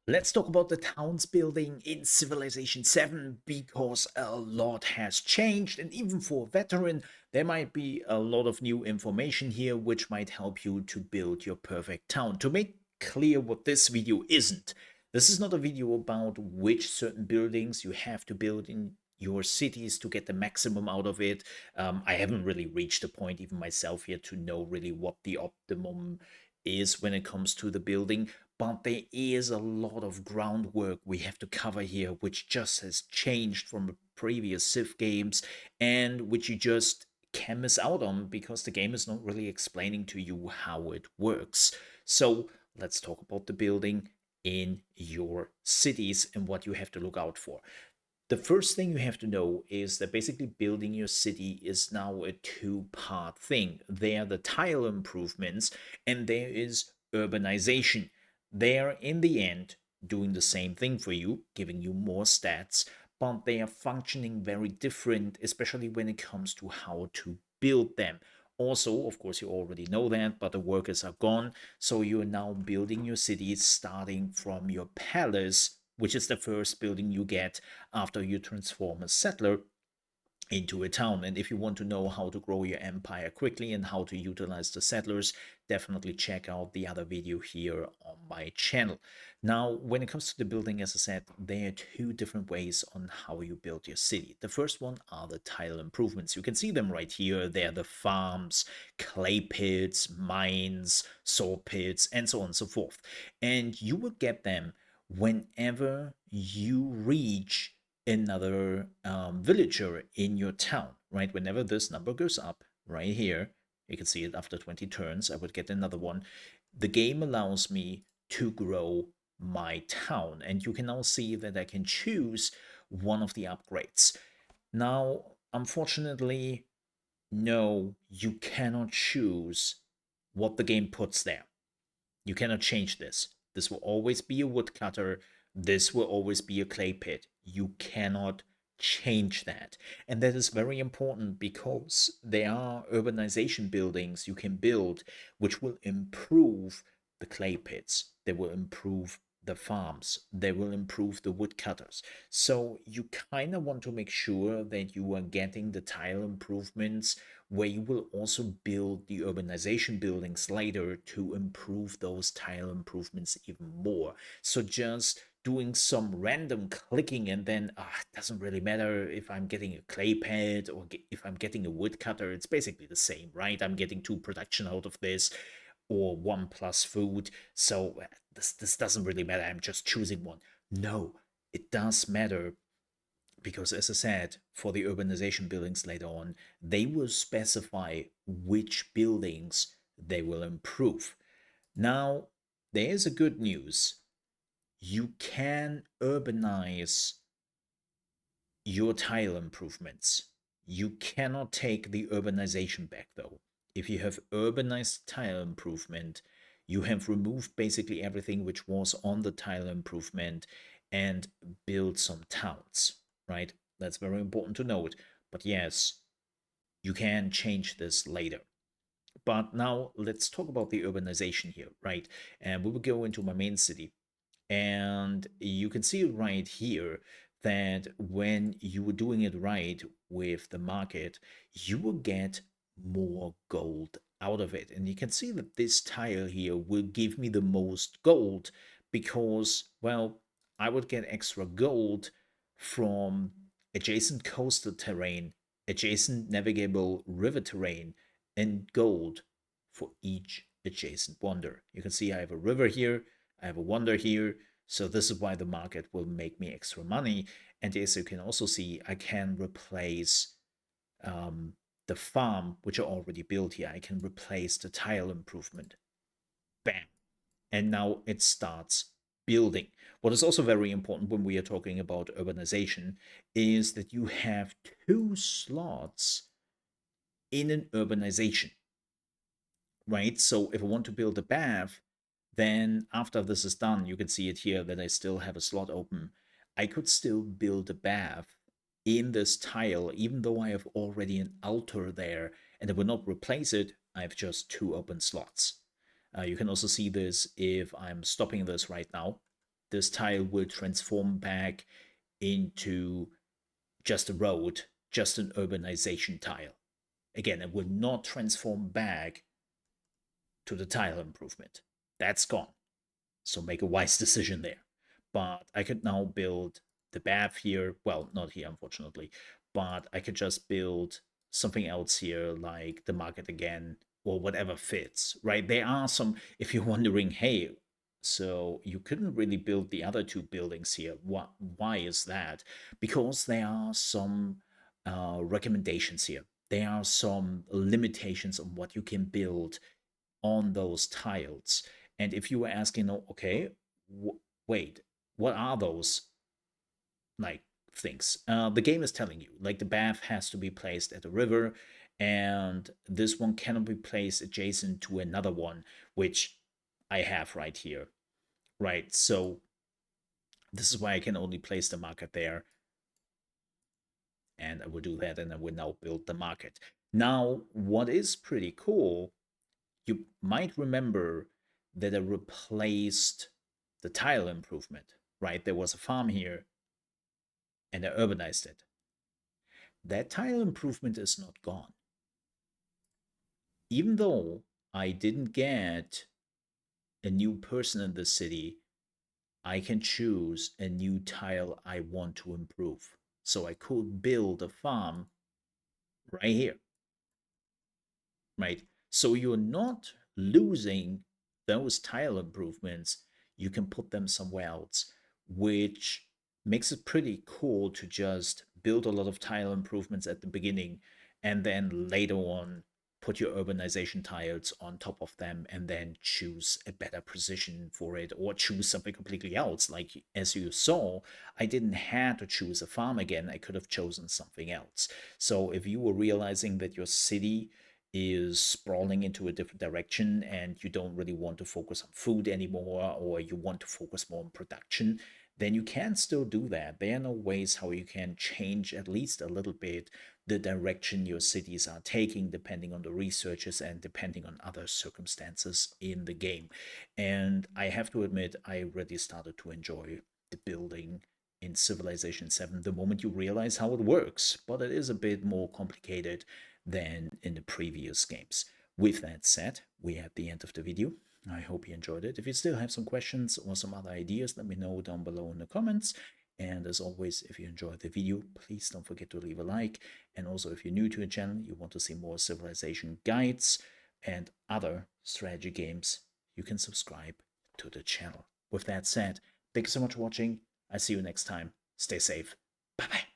Let's talk about the towns building in Civilization 7 because a lot has changed, and even for a veteran, there might be a lot of new information here which might help you to build your perfect town. To make clear what this video isn't, this is not a video about which certain buildings you have to build in your cities to get the maximum out of it. I haven't really reached the point, even myself, yet to know really what the optimum is when it comes to the building, but there is a lot of groundwork we have to cover here, which just has changed from the previous Civ games and which you just can miss out on because the game is not really explaining to you how it works. So let's talk about the building in your cities and what you have to look out for. The first thing you have to know is that basically building your city is now a two-part thing. There are the tile improvements and there is urbanization. They're in the end doing the same thing for you, giving you more stats, but they are functioning very different, especially when it comes to how to build them. Also, of course, you already know that, but the workers are gone, so you're now building your city starting from your palace, which is the first building you get after you transform a settler into a town. And if you want to know how to grow your empire quickly and how to utilize the settlers, definitely check out the other video here on my channel. Now, when it comes to the building, as I said, there are two different ways on how you build your city. The first one are the tile improvements. You can see them right here. They're the farms, clay pits, mines, saw pits, and so on and so forth. And you will get them whenever you reach another villager in your town, right? Whenever this number goes up, right here, you can see it after 20 turns, I would get another one. The game allows me to grow my town, and you can now see that I can choose one of the upgrades. Now, unfortunately, no, you cannot choose what the game puts there. You cannot change this. This will always be a woodcutter. This will always be a clay pit. You cannot change that. And that is very important because there are urbanization buildings you can build which will improve the clay pits. They will improve the farms. They will improve the woodcutters. So you kind of want to make sure that you are getting the tile improvements where you will also build the urbanization buildings later to improve those tile improvements even more. So just doing some random clicking and then it doesn't really matter if I'm getting a clay pad or if I'm getting a woodcutter, it's basically the same, right? I'm getting 2 production out of this or 1 plus food. So this doesn't really matter. I'm just choosing one. No, it does matter because, as I said, for the urbanization buildings later on, they will specify which buildings they will improve. Now, there is a good news. You can urbanize your tile improvements. You cannot take the urbanization back though. If you have urbanized tile improvement, you have removed basically everything which was on the tile improvement and build some towns, right? That's very important to note. But yes, you can change this later. But now let's talk about the urbanization here, right? And we will go into my main city. And you can see right here that when you were doing it right with the market, you will get more gold out of it. And you can see that this tile here will give me the most gold because, well, I would get extra gold from adjacent coastal terrain, adjacent navigable river terrain, and gold for each adjacent wonder. You can see I have a river here, I have a wonder here, so this is why the market will make me extra money. And as you can also see, I can replace the farm, which I already built here. I can replace the tile improvement. Bam. And now it starts building. What is also very important when we are talking about urbanization is that you have 2 slots in an urbanization, right? So if I want to build a bath, then after this is done, you can see it here that I still have a slot open. I could still build a bath in this tile, even though I have already an altar there, and I will not replace it. I have just 2 open slots. You can also see this if I'm stopping this right now. this tile will transform back into just a road, just an urbanization tile. Again, it will not transform back to the tile improvement. That's gone. So make a wise decision there. But I could now build the bath here. Well, not here, unfortunately. But I could just build something else here, like the market again, or whatever fits, right? There are some, if you're wondering, hey, so you couldn't really build the other two buildings here. Why is that? Because there are some recommendations here. There are some limitations on what you can build on those tiles. And if you were asking, oh, okay, wait, what are those like things? The game is telling you, like the bath has to be placed at the river, and this one cannot be placed adjacent to another one, which I have right here, right? So this is why I can only place the market there. And I will do that, and I will now build the market. Now, what is pretty cool, you might remember that I replaced the tile improvement, right? There was a farm here and I urbanized it. That tile improvement is not gone. Even though I didn't get a new person in the city, I can choose a new tile I want to improve. So I could build a farm right here, right? So you're not losing those tile improvements. You can put them somewhere else, which makes it pretty cool to just build a lot of tile improvements at the beginning and then later on put your urbanization tiles on top of them and then choose a better position for it or choose something completely else. Like as you saw, I didn't have to choose a farm again. I could have chosen something else. So if you were realizing that your city is sprawling into a different direction and you don't really want to focus on food anymore or you want to focus more on production, then you can still do that. There are no ways how you can change at least a little bit the direction your cities are taking depending on the researches and depending on other circumstances in the game. And I have to admit, I really started to enjoy the building in Civilization 7 the moment you realize how it works, but it is a bit more complicated than in the previous games. With that said, we're at the end of the video. I hope you enjoyed it. If you still have some questions or some other ideas, let me know down below in the comments. And as always, if you enjoyed the video, please don't forget to leave a like. And also, if you're new to the channel, you want to see more Civilization guides and other strategy games, you can subscribe to the channel. With that said, thank you so much for watching. I see you next time. Stay safe. Bye bye.